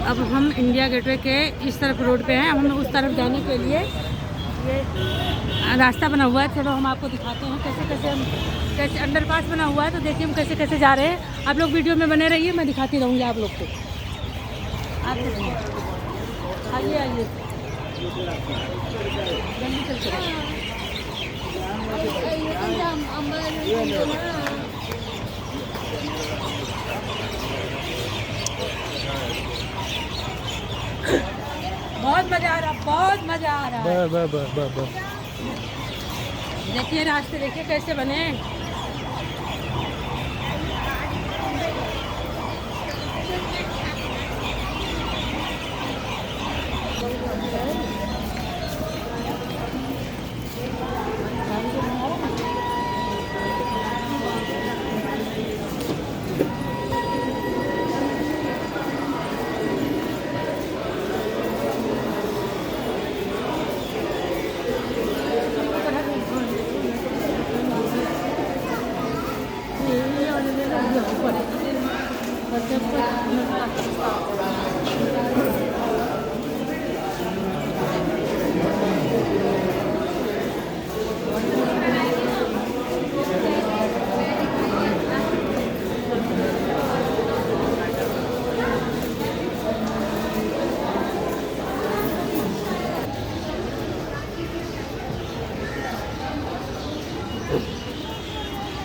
अब हम India gateway के इस तरफ रोड पे हैं। हमें उस तरफ जाने के लिए ये रास्ता बना हुआ है। चलो हम आपको दिखाते हैं कैसे अंडरपास बना हुआ है। तो देखिए हम कैसे कैसे जा रहे हैं। आप लोग वीडियो में बने रहिए, मैं दिखाती रहूँगी आप लोग को। आप देखिए, आइए आइए जल्दी चलते बहुत मज़ा आ रहा, बहुत मज़ा आ रहा है। देखिए रास्ते देखिए कैसे बने।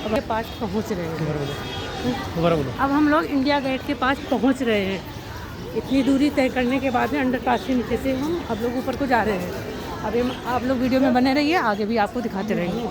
अब पास पहुंच रहे हैं। अब हम लोग इंडिया गेट के पास पहुंच रहे हैं। इतनी दूरी तय करने के बाद में अंडरपास के नीचे से हम अब लोग ऊपर को जा रहे हैं। अभी आप लोग वीडियो में बने रहिए, आगे भी आपको दिखाते रहेंगे।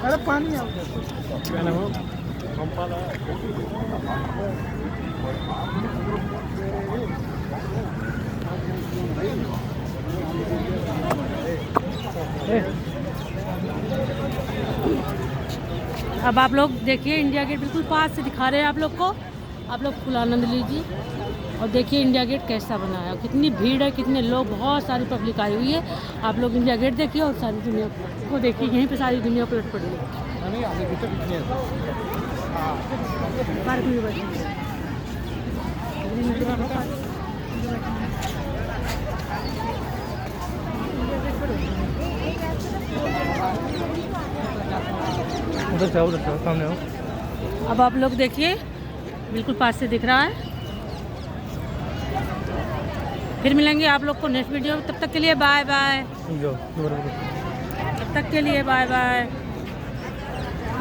अरे पानी अब आप लोग देखिए इंडिया गेट बिल्कुल पास से दिखा रहे हैं आप लोग को। आप लोग फुल आनंद लीजिए और देखिए इंडिया गेट कैसा बना है, कितनी भीड़ है, कितने लोग, बहुत सारी पब्लिक आई हुई है। आप लोग इंडिया गेट देखिए और सारी दुनिया को देखिए। यहीं पे सारी दुनिया पलट पड़ी है। पार्क में बैठी है। उधर जाओ सामने आओ। अब आप लोग देखिए बिल्कुल पास से दिख रहा है। फिर मिलेंगे आप लोग को नेक्स्ट वीडियो। तब तक के लिए बाय बाय। तब तक के लिए बाय बाय।